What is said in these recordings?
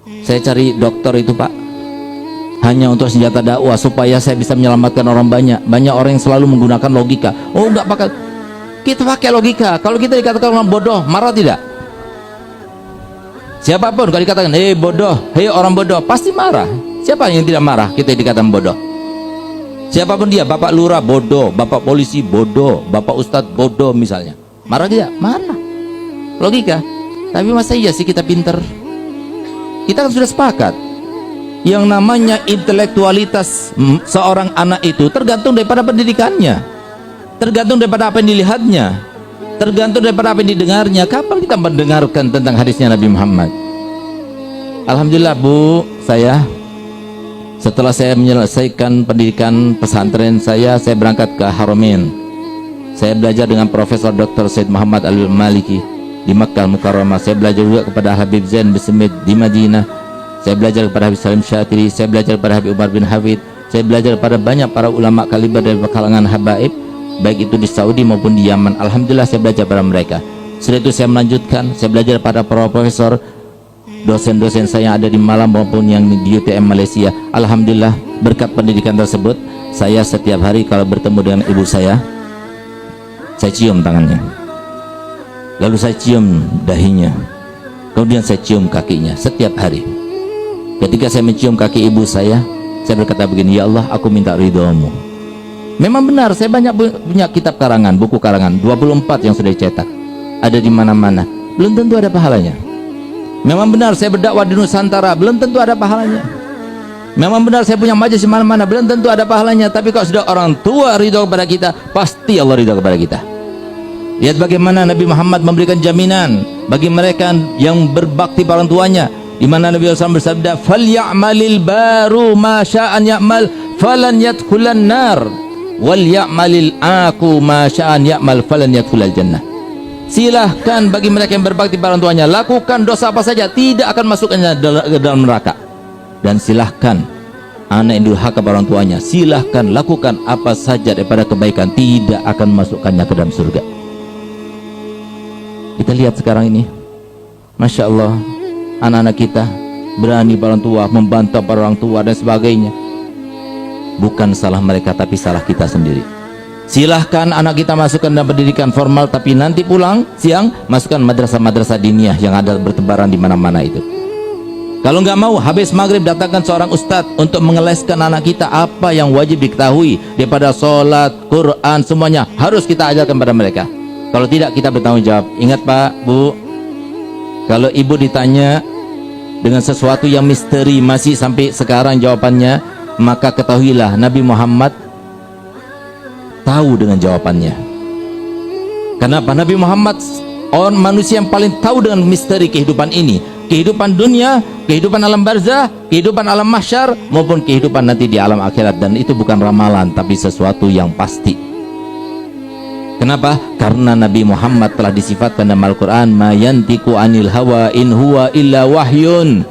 Saya cari dokter itu Pak hanya untuk senjata dakwah, supaya saya bisa menyelamatkan orang banyak. Banyak orang yang selalu menggunakan logika. Oh enggak pakai, kita pakai logika. Kalau kita dikatakan orang bodoh, marah tidak? Siapapun kalau dikatakan hei bodoh, hei orang bodoh, pasti marah. Siapa yang tidak marah kita dikatakan bodoh? Siapapun dia, bapak lurah bodoh, bapak polisi bodoh, bapak ustadz bodoh misalnya, marah tidak? Marah. Logika. Tapi masa iya sih kita pinter? Kita kan sudah sepakat yang namanya intelektualitas seorang anak itu tergantung daripada pendidikannya, tergantung daripada apa yang dilihatnya, tergantung daripada apa yang didengarnya. Kapan kita mendengarkan tentang hadisnya Nabi Muhammad? Alhamdulillah Bu, setelah saya menyelesaikan pendidikan pesantren saya berangkat ke Haramain. Saya belajar dengan Profesor Dr. Said Muhammad Al-Maliki di Makkah Mukarramah. Saya belajar juga kepada Habib Zain bin Smith di Madinah. Saya belajar kepada Habib Salim Syatiri. Saya belajar kepada Habib Umar bin Hafid. Saya belajar kepada banyak para ulama kaliber dari kalangan habaib, baik itu di Saudi maupun di Yaman. Alhamdulillah saya belajar pada mereka. Setelah itu saya melanjutkan, saya belajar pada para profesor, dosen-dosen saya yang ada di Malang maupun yang di UTM Malaysia. Alhamdulillah berkat pendidikan tersebut, saya setiap hari kalau bertemu dengan ibu saya cium tangannya, lalu saya cium dahinya, kemudian saya cium kakinya setiap hari. Ketika saya mencium kaki ibu saya berkata begini, ya Allah, aku minta ridhomu. Memang benar, saya banyak punya kitab karangan, buku karangan 24 yang sudah dicetak, ada di mana-mana, belum tentu ada pahalanya. Memang benar saya berdakwah di Nusantara, belum tentu ada pahalanya. Memang benar saya punya majelis di mana-mana, belum tentu ada pahalanya. Tapi kalau sudah orang tua ridho kepada kita, pasti Allah ridho kepada kita. Lihat bagaimana Nabi Muhammad memberikan jaminan bagi mereka yang berbakti pada orang tuanya, di mana Nabi SAW bersabda, "Falyamalil baru ma sya'an ya'mal falan yadkhulan nar, wal ya'malil aku ma sya'an ya'mal falan yadkhulal jannah." Silahkan bagi mereka yang berbakti pada orang tuanya, lakukan dosa apa saja, tidak akan masukkannya ke dalam neraka. Dan silahkan anak yang durhaka pada orang tuanya, silahkan lakukan apa saja daripada kebaikan, tidak akan masukkannya ke dalam surga. Kita lihat sekarang ini, Masya Allah, anak-anak kita berani pada orang tua, membantah pada orang tua dan sebagainya. Bukan salah mereka, tapi salah kita sendiri. Silahkan anak kita masukkan dalam pendidikan formal, tapi nanti pulang siang masukkan madrasah-madrasah diniyah yang ada bertebaran di mana-mana itu. Kalau nggak mau, habis maghrib datangkan seorang ustadz untuk mengeleskan anak kita apa yang wajib diketahui daripada sholat, Quran, semuanya harus kita ajarkan pada mereka. Kalau tidak, kita bertanggung jawab. Ingat Pak, Bu, kalau ibu ditanya dengan sesuatu yang misteri masih sampai sekarang jawabannya, maka ketahuilah Nabi Muhammad tahu dengan jawabannya. Kenapa? Nabi Muhammad orang manusia yang paling tahu dengan misteri kehidupan ini, kehidupan dunia, kehidupan alam barzah, kehidupan alam mahsyar, maupun kehidupan nanti di alam akhirat. Dan itu bukan ramalan, tapi sesuatu yang pasti. Kenapa? Karena Nabi Muhammad telah disifatkan dalam Al-Quran, ma yantiku anil hawa in huwa illa wahyun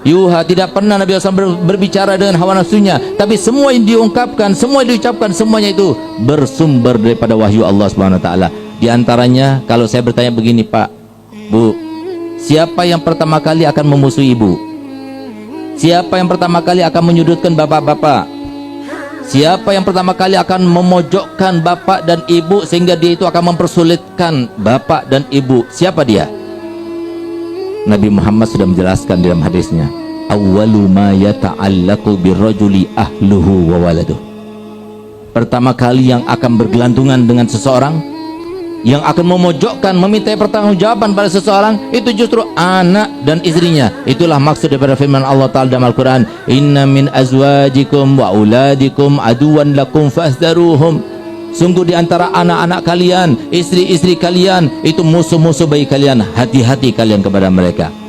yuha. Tidak pernah Nabi SAW berbicara dengan hawa nafsunya, tapi semua yang diungkapkan, semua yang diucapkan, semuanya itu bersumber daripada wahyu Allah Subhanahu wa taala. Di antaranya, kalau saya bertanya begini, Pak, Bu, siapa yang pertama kali akan memusuhi ibu? Siapa yang pertama kali akan menyudutkan bapak-bapak? Siapa yang pertama kali akan memojokkan bapak dan ibu sehingga dia itu akan mempersulitkan bapak dan ibu? Siapa dia? Nabi Muhammad sudah menjelaskan dalam hadisnya, awwalu ma yata'allaqu birrajuli ahluhu wa waladuh. Pertama kali yang akan bergelantungan dengan seseorang, yang akan memojokkan, meminta pertanggungjawaban pada seseorang, itu justru anak dan istrinya. Itulah maksud daripada firman Allah Ta'ala dalam Al-Quran, inna min azwajikum wa auladikum aduwan lakum fahdharuhum. Sungguh di antara anak-anak kalian, istri-istri kalian, itu musuh-musuh bagi kalian, hati-hati kalian kepada mereka.